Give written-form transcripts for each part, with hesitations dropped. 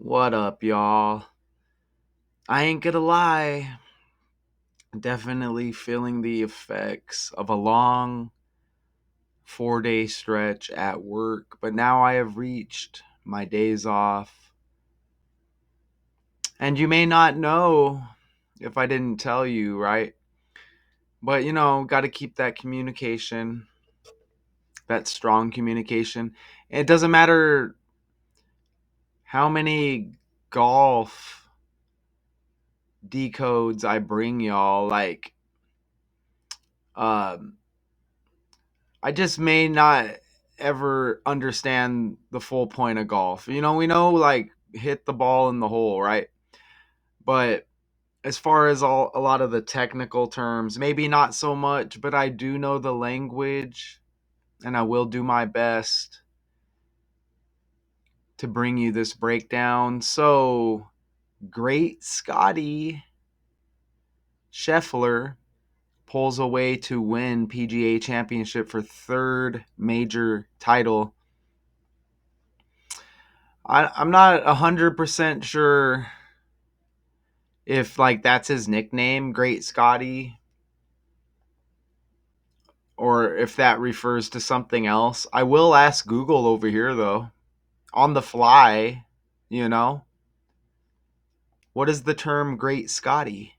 What up, y'all? I ain't gonna lie. Definitely feeling the effects of a long 4-day stretch at work, but now I have reached my days off. And you may not know if I didn't tell you, right? But gotta keep that communication, that strong communication. It doesn't matter how many golf decodes I bring y'all, um, I just may not ever understand the full point of golf. We know hit the ball in the hole, right? But as far as a lot of the technical terms, maybe not so much, but I do know the language and I will do my best to bring you this breakdown. So, great Scottie Scheffler pulls away to win PGA Championship for third major title. I'm not 100% sure if that's his nickname, Great Scotty, or if that refers to something else. I will ask Google over here though, on the fly, you know, what is the term Great Scotty?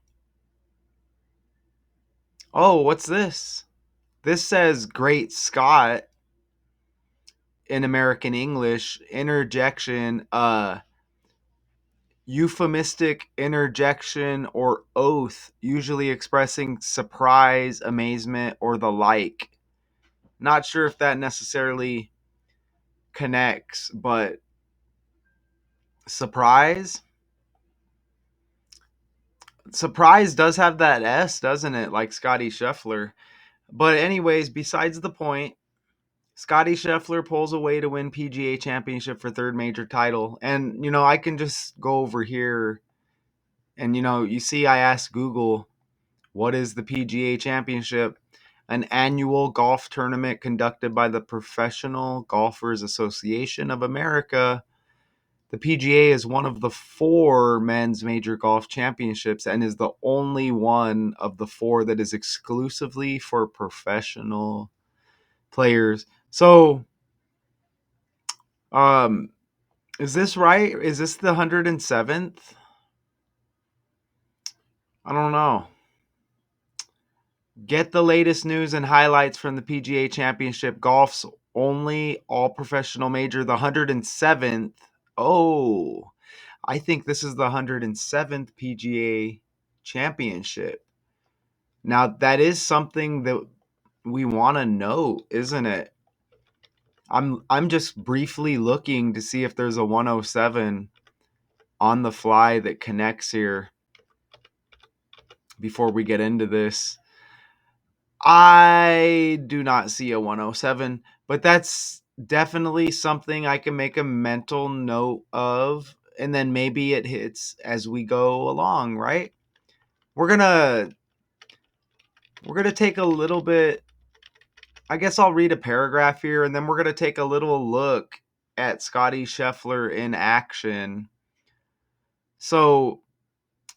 Oh, what's this? This says Great Scott in American English, interjection, euphemistic interjection or oath, usually expressing surprise, amazement, or the like. Not sure if that necessarily connects, but surprise? Surprise does have that S, doesn't it? Like Scottie Scheffler. But anyways, besides the point, Scottie Scheffler pulls away to win PGA Championship for third major title. And, I can just go over here and, you see I asked Google, what is the PGA Championship? An annual golf tournament conducted by the Professional Golfers Association of America. The PGA is one of the 4 men's major golf championships and is the only one of the 4 that is exclusively for professional players. So, is this right? Is this the 107th? I don't know. Get the latest news and highlights from the PGA Championship, golf's only all-professional major, the 107th. Oh, I think this is the 107th PGA Championship. Now, that is something that we want to know, isn't it? I'm just briefly looking to see if there's a 107 on the fly that connects here before we get into this. I do not see a 107, but that's definitely something I can make a mental note of, and then maybe it hits as we go along, right? We're gonna take a little bit. I guess I'll read a paragraph here, and then we're gonna take a little look at Scottie Scheffler in action. So,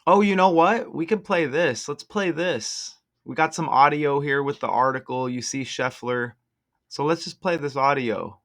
oh, you know what? We can play this. Let's play this. We got some audio here with the article. You see Scheffler. So let's just play this audio.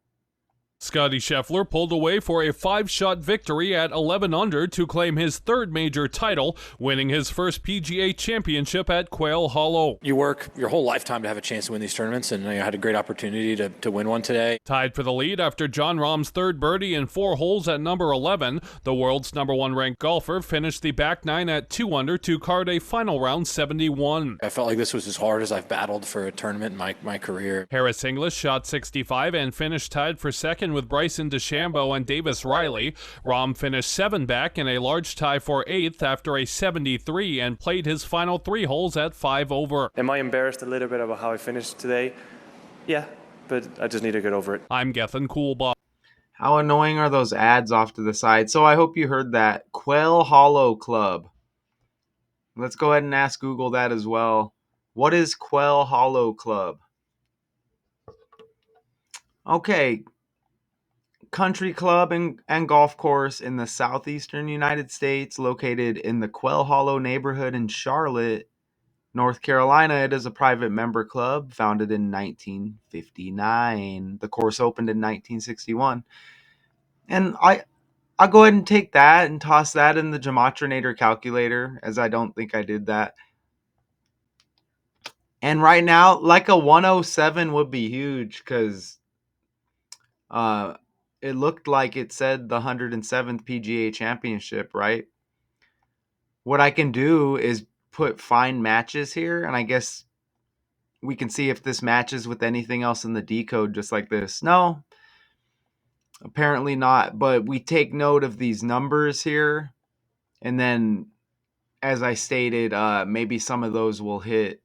Scottie Scheffler pulled away for a 5-shot victory at 11 under to claim his third major title, winning his first PGA Championship at Quail Hollow. You work your whole lifetime to have a chance to win these tournaments, and you had a great opportunity to win one today. Tied for the lead after Jon Rahm's third birdie in 4 holes at number 11, the world's number 1 ranked golfer finished the back 9 at 2 under to card a final round 71. I felt like this was as hard as I've battled for a tournament in my career. Harris English shot 65 and finished tied for second with Bryson DeChambeau and Davis Riley. Rahm finished 7 back in a large tie for 8th after a 73 and played his final 3 holes at 5 over. Am I embarrassed a little bit about how I finished today? Yeah, but I just need to get over it. I'm Gethin Coolbaugh. How annoying are those ads off to the side? So I hope you heard that. Quail Hollow Club. Let's go ahead and ask Google that as well. What is Quail Hollow Club? Okay. country club and golf course in the southeastern United States, located in the Quail Hollow neighborhood in Charlotte, North Carolina. It is a private member club founded in 1959. The course opened in 1961. And I'll go ahead and take that and toss that in the Gematrinator calculator, as I don't think I did that. And right now, like a 107 would be huge, because it looked like it said the 107th PGA Championship, right? What I can do is put find matches here, and I guess we can see if this matches with anything else in the decode, just like this. No, apparently not, but we take note of these numbers here, and then, as I stated, maybe some of those will hit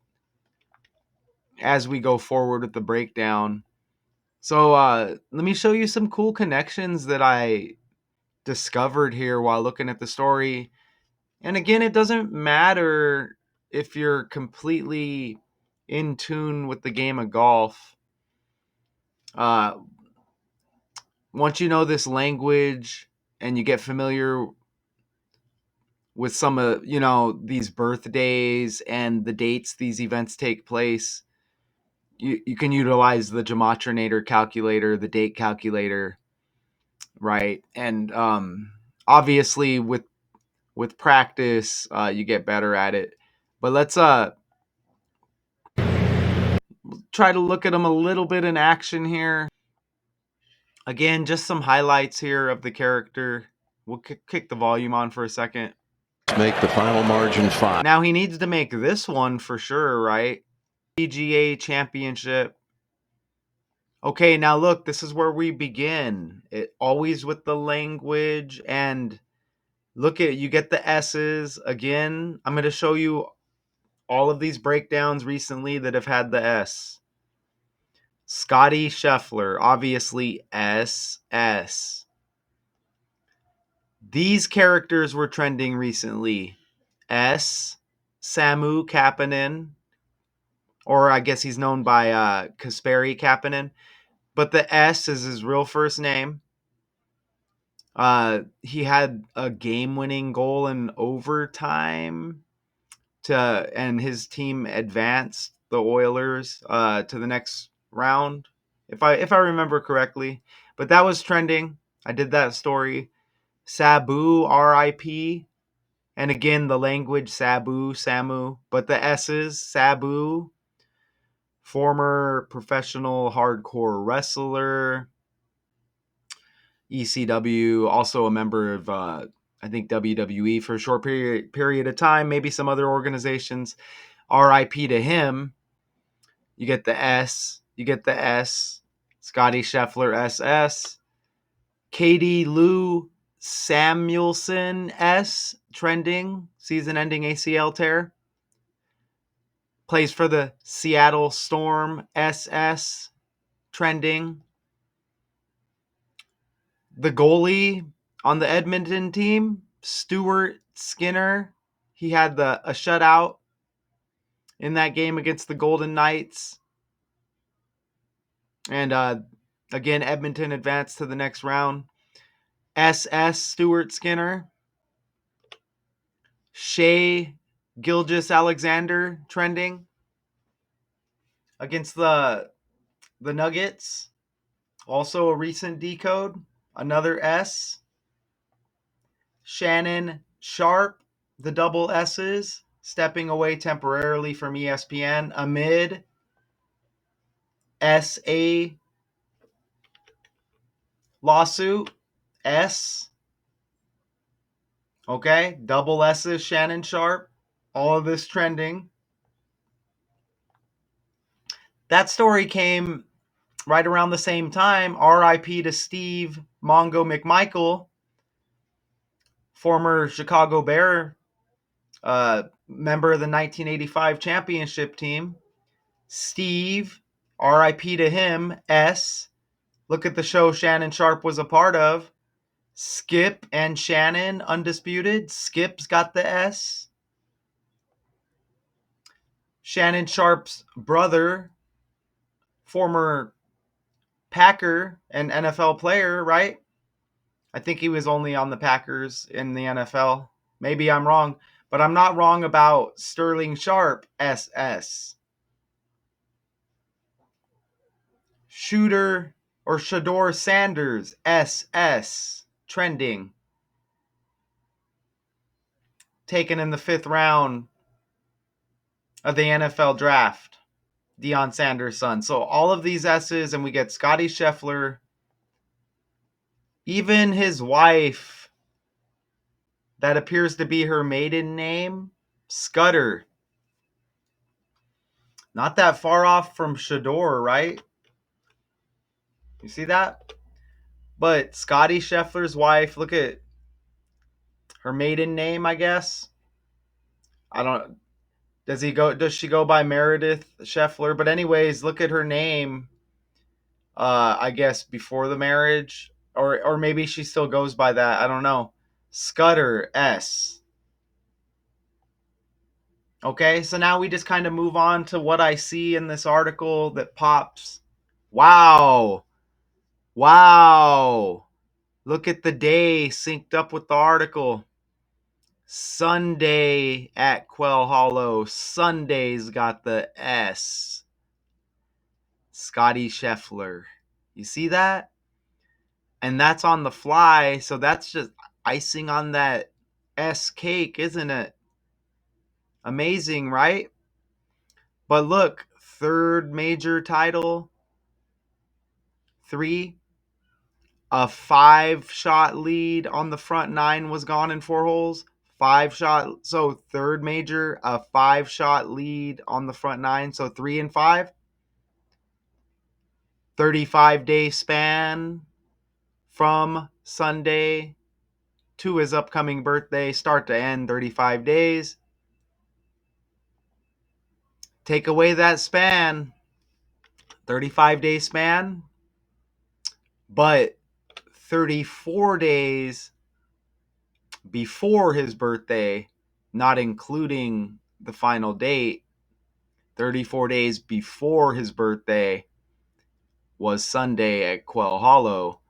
as we go forward with the breakdown. So let me show you some cool connections that I discovered here while looking at the story. And again, it doesn't matter if you're completely in tune with the game of golf. Once you know this language and you get familiar with some of, these birthdays and the dates these events take place, you can utilize the Gematrinator calculator, the date calculator, right? And obviously with practice, you get better at it. But let's try to look at them a little bit in action here. Again, just some highlights here of the character. We'll kick the volume on for a second. Make the final margin 5. Now he needs to make this one for sure, right? PGA Championship. Okay, now look, this is where we begin. It always with the language, and look at, you get the S's. Again, I'm going to show you all of these breakdowns recently that have had the S. Scottie Scheffler, obviously SS. These characters were trending recently. S. Samu Kapanen, or I guess he's known by Kasperi Kapanen, but the S is his real first name. He had a game-winning goal in overtime and his team advanced the Oilers to the next round, if I remember correctly. But that was trending. I did that story. Sabu, R.I.P. And again, the language Sabu, Samu, but the S's, Sabu, former professional hardcore wrestler, ECW, also a member of I think WWE for a short period of time, maybe some other organizations. RIP to him. You get the S. You get the S. Scottie Scheffler SS. Katie Lou Samuelson S. Trending. Season-ending ACL tear. Plays for the Seattle Storm SS. Trending. The goalie on the Edmonton team, Stuart Skinner. He had a shutout in that game against the Golden Knights. And again, Edmonton advanced to the next round. SS Stuart Skinner. Shea Gilgeous-Alexander trending against the Nuggets. Also a recent decode. Another S. Shannon Sharp, the double S's, stepping away temporarily from ESPN amid SA lawsuit. S. Okay, double S's, Shannon Sharp. All of this trending. That story came right around the same time. RIP to Steve Mongo McMichael, former Chicago Bear, member of the 1985 championship team. Steve, RIP to him. S. Look at the show Shannon Sharp was a part of. Skip and Shannon, undisputed. Skip's got the S. Shannon Sharp's brother, former Packer and NFL player, right? I think he was only on the Packers in the NFL. Maybe I'm wrong, but I'm not wrong about Sterling Sharp, SS. Shooter or Shador Sanders, SS. Trending. Taken in the 5th round of the NFL draft. Deion Sanders' son. So all of these S's, and we get Scottie Scheffler. Even his wife, that appears to be her maiden name, Scudder. Not that far off from Shador, right? You see that? But Scottie Scheffler's wife, look at her maiden name, I guess. I don't does she go by Meredith Scheffler? But anyways, look at her name. I guess before the marriage, or maybe she still goes by that. I don't know. Scudder S. Okay, so now we just kind of move on to what I see in this article that pops. Wow. Wow. Look at the day synced up with the article. Sunday at Quail Hollow. Sunday's got the S. Scottie Scheffler. You see that? And that's on the fly, so that's just icing on that S cake, isn't it? Amazing, right? But look, 3rd major title, 3, a 5-shot lead on the front 9 was gone in 4 holes. 5-shot, so 3rd major, a 5-shot lead on the front 9, so 3 and 5. 35-day span from Sunday to his upcoming birthday, start to end, 35 days. Take away that span, 35-day span, but 34 days before his birthday, not including the final date, 34 days before his birthday was Sunday at Quail Hollow.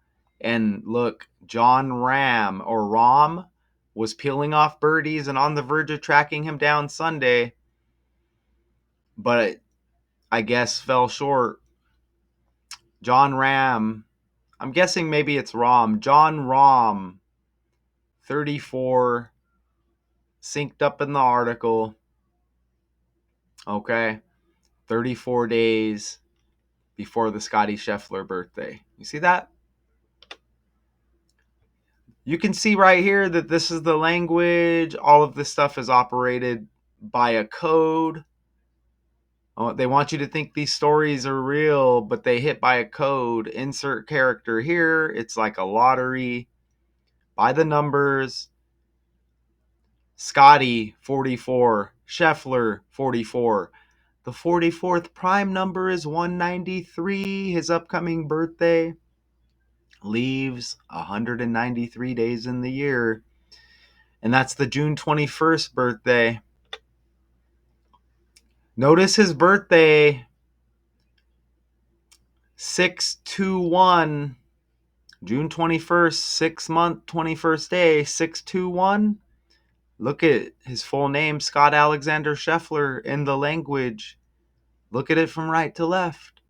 And look, John Rahm was peeling off birdies and on the verge of tracking him down Sunday, but I guess fell short. John Rahm, I'm guessing maybe it's John Rahm, 34, synced up in the article. Okay, 34 days before the Scottie Scheffler birthday. You see that? You can see right here that this is the language. All of this stuff is operated by a code. They want you to think these stories are real, but they hit by a code. Insert character here. It's like a lottery. By the numbers. Scottie, 44. Scheffler, 44. The 44th prime number is 193. His upcoming birthday leaves 193 days in the year. And that's the June 21st birthday. Notice his birthday, 621, June 21st, 6th month, 21st day, 621. Look at his full name, Scott Alexander Scheffler, in the language. Look at it from right to left.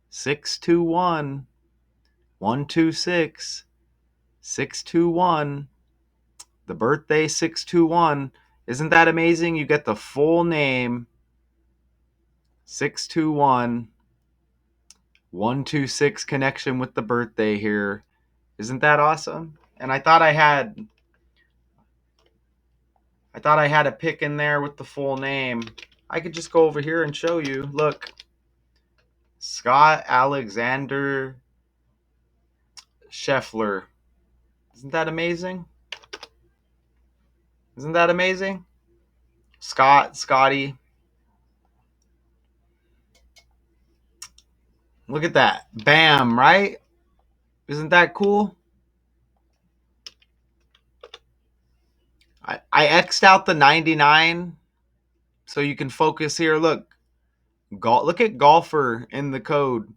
621, 126, 621. The birthday, 621. Isn't that amazing? You get the full name, 621, 126 connection with the birthday here. Isn't that awesome? And I thought I had a pick in there with the full name. I could just go over here and show you. Look. Scott Alexander Scheffler. Isn't that amazing? Isn't that amazing? Scottie. Look at that. Bam, right? Isn't that cool? I X'd out the 99 so you can focus here. Look at golfer in the code.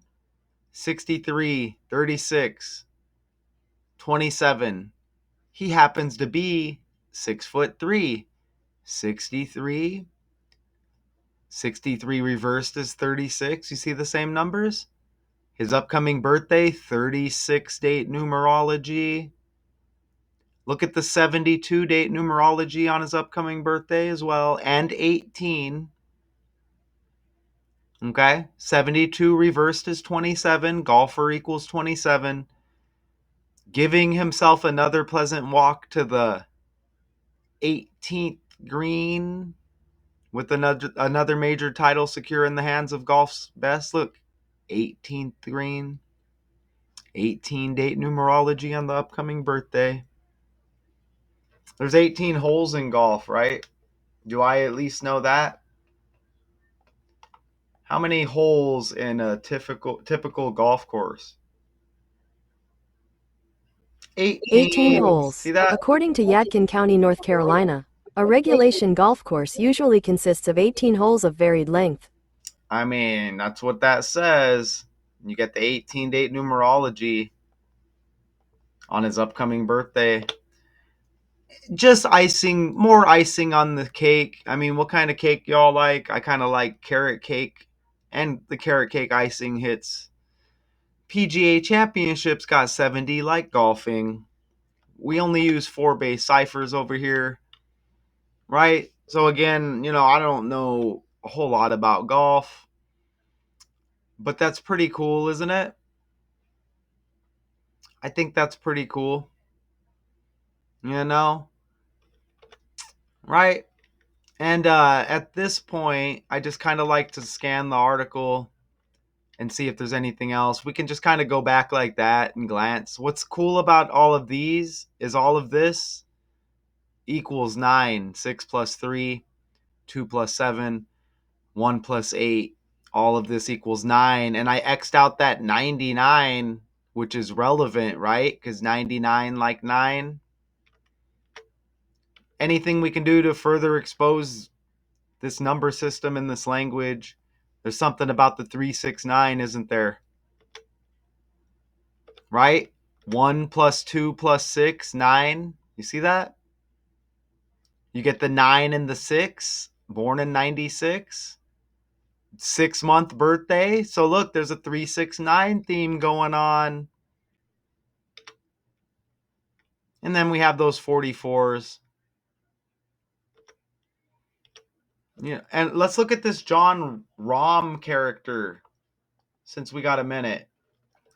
63, 36, 27. He happens to be 6'3". 63. 63 reversed is 36. You see the same numbers? His upcoming birthday, 36 date numerology. Look at the 72 date numerology on his upcoming birthday as well, and 18. Okay, 72 reversed is 27. Golfer equals 27. Giving himself another pleasant walk to the 18th green with another major title secure in the hands of golf's best. Look, 18th green, 18 date numerology on the upcoming birthday. There's 18 holes in golf, right? Do I at least know that? How many holes in a typical golf course? 18 18. holes. See that? According to Yadkin County, North Carolina, a regulation golf course usually consists of 18 holes of varied length. I mean, that's what that says. You get the 18 date numerology on his upcoming birthday. Just icing, more icing on the cake. I mean, what kind of cake y'all like? I kind of like carrot cake, and the carrot cake icing hits. PGA Championships got 70 like golfing. We only use 4 base ciphers over here, right? So again, I don't know a whole lot about golf, but that's pretty cool, isn't it? I think that's pretty cool. Right? And at this point, I just kind of like to scan the article and see if there's anything else. We can just kind of go back like that and glance. What's cool about all of these is all of this equals 9. 6 plus 3, 2 plus 7, 1 plus 8. All of this equals 9. And I X'd out that 99, which is relevant, right? Because 99 like 9. Anything we can do to further expose this number system in this language? There's something about the 369, isn't there? Right? 1 plus 2 plus 6, 9. You see that? You get the 9 and the 6, born in 96. 6-month birthday. So look, there's a 369 theme going on. And then we have those 44s. Yeah, and let's look at this John Rahm character since we got a minute.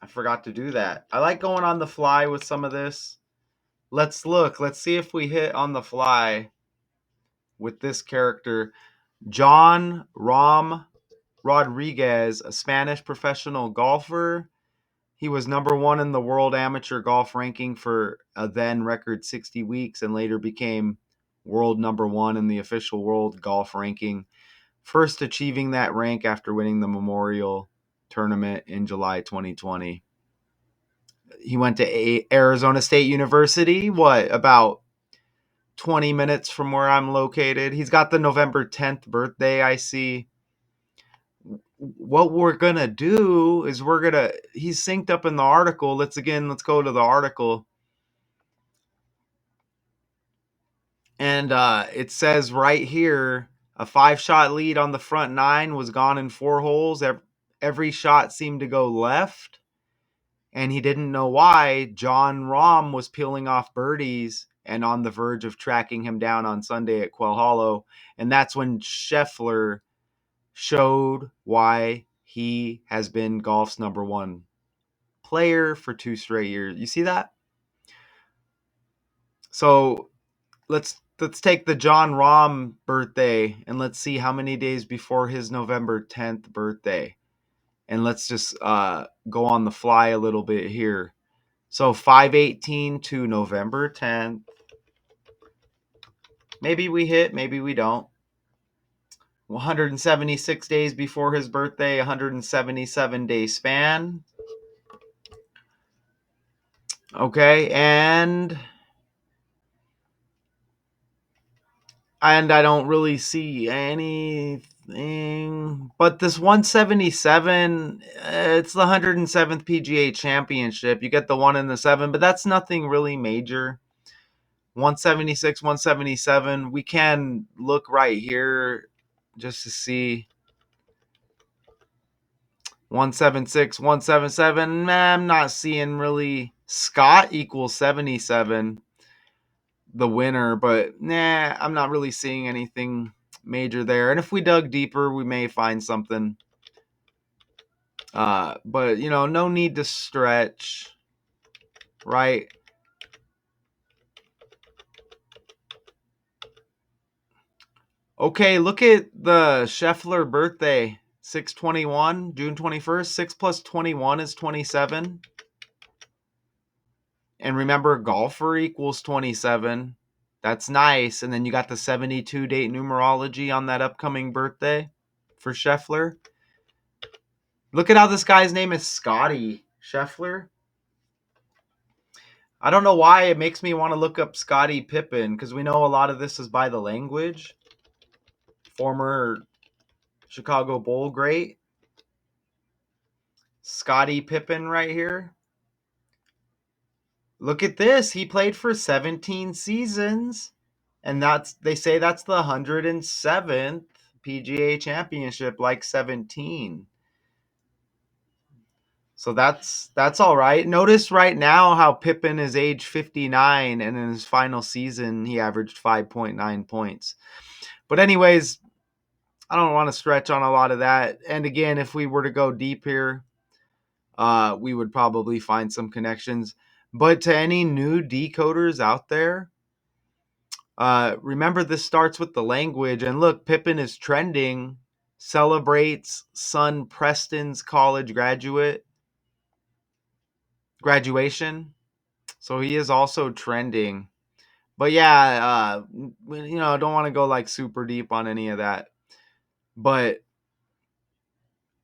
I forgot to do that. I like going on the fly with some of this. Let's look. Let's see if we hit on the fly with this character. John Rahm Rodriguez, a Spanish professional golfer. He was number 1 in the world amateur golf ranking for a then record 60 weeks and later became world number 1 in the official world golf ranking, first achieving that rank after winning the Memorial Tournament in July 2020. He went to Arizona State University, about 20 minutes from where I'm located. He's got the November 10th birthday, I see. What we're going to do is he's synced up in the article. Let's go to the article. And it says right here, a 5-shot lead on the front 9 was gone in 4 holes. Every shot seemed to go left. And he didn't know why. John Rahm was peeling off birdies and on the verge of tracking him down on Sunday at Quail Hollow. And that's when Scheffler showed why he has been golf's number 1 player for 2 straight years. You see that? So let's take the John Rahm birthday and let's see how many days before his November 10th birthday. And let's just go on the fly a little bit here. So 5/18 to November 10th. Maybe we hit, maybe we don't. 176 days before his birthday, 177-day span. Okay, and I don't really see any. But this 177, it's the 107th PGA Championship. You get the 1 and the 7, but that's nothing really major. 176, 177. We can look right here just to see. 176, 177. Nah, I'm not seeing really. Scott equals 77, the winner, but nah, I'm not really seeing anything major there. And if we dug deeper, we may find something. But no need to stretch, right? Okay, look at the Scheffler birthday, 6/21, June 21st. 6 plus 21 is 27. And remember, golfer equals 27. That's nice. And then you got the 72 date numerology on that upcoming birthday for Scheffler. Look at how this guy's name is Scottie Scheffler. I don't know why it makes me want to look up Scottie Pippen, because we know a lot of this is by the language. Former Chicago Bull great. Scottie Pippen right here. Look at this. He played for 17 seasons. And they say that's the 107th PGA Championship, like 17. So that's all right. Notice right now how Pippen is age 59, and in his final season he averaged 5.9 points. But anyways, I don't want to stretch on a lot of that. And again, if we were to go deep here, we would probably find some connections. But to any new decoders out there, remember this starts with the language. And look, Pippen is trending, celebrates son Preston's college graduation. So he is also trending. But yeah, don't want to go like super deep on any of that. But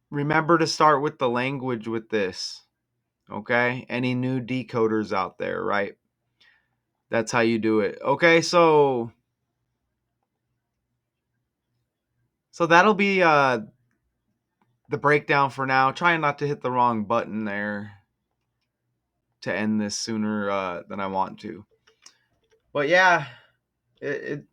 remember to start with the language with this. Okay? Any new decoders out there, right? That's how you do it. Okay, so that'll be the breakdown for now. Trying not to hit the wrong button there to end this sooner than I want to. But yeah, if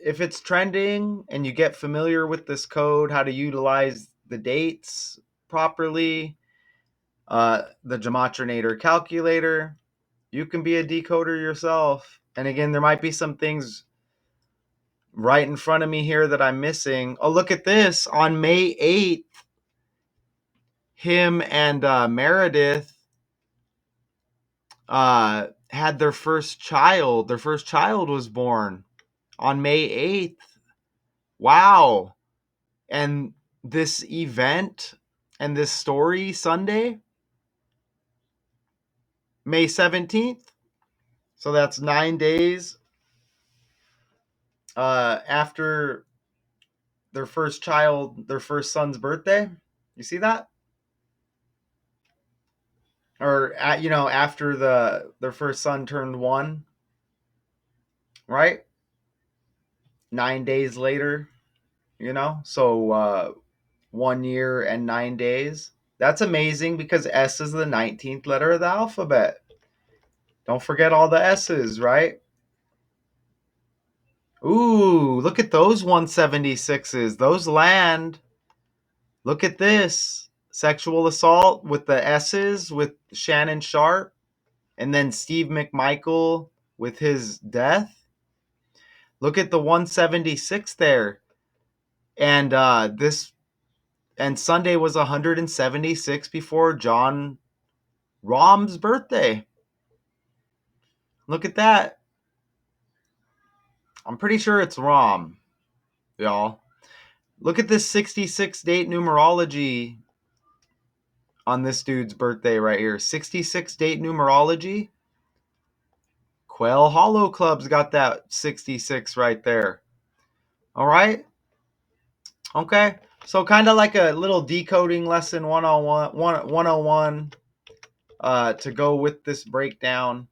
it's trending and you get familiar with this code, how to utilize the dates properly, the Gematrinator calculator, you can be a decoder yourself. And again, there might be some things right in front of me here that I'm missing. Oh, look at this. On May 8th, him and Meredith had their first child. Their first child was born on May 8th. Wow. And this event and this story Sunday, May 17th. So that's 9 days after their first son's birthday. You see that? Or after their first son turned 1, right? 9 days later, so 1 year and 9 days. That's amazing because S is the 19th letter of the alphabet. Don't forget all the S's, right? Ooh, look at those 176s. Those land. Look at this. Sexual assault with the S's with Shannon Sharp. And then Steve McMichael with his death. Look at the 176 there. And Sunday was 176 before John Rahm's birthday. Look at that. I'm pretty sure it's Rahm, y'all. Look at this 66 date numerology on this dude's birthday right here. 66 date numerology. Quail Hollow Club's got that 66 right there. All right. Okay. So kind of like a little decoding lesson 101 to go with this breakdown.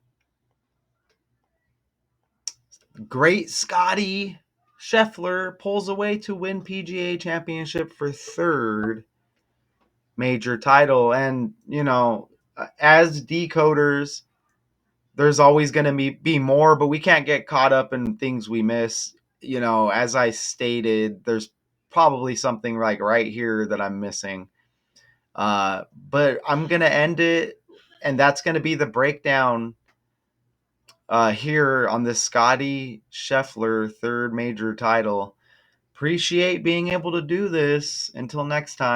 Great Scottie Scheffler pulls away to win PGA Championship for third major title. And, as decoders, there's always going to be more, but we can't get caught up in things we miss. As I stated, there's probably something like right here that I'm missing. But I'm going to end it, and that's going to be the breakdown here on this Scottie Scheffler third major title. Appreciate being able to do this. Until next time.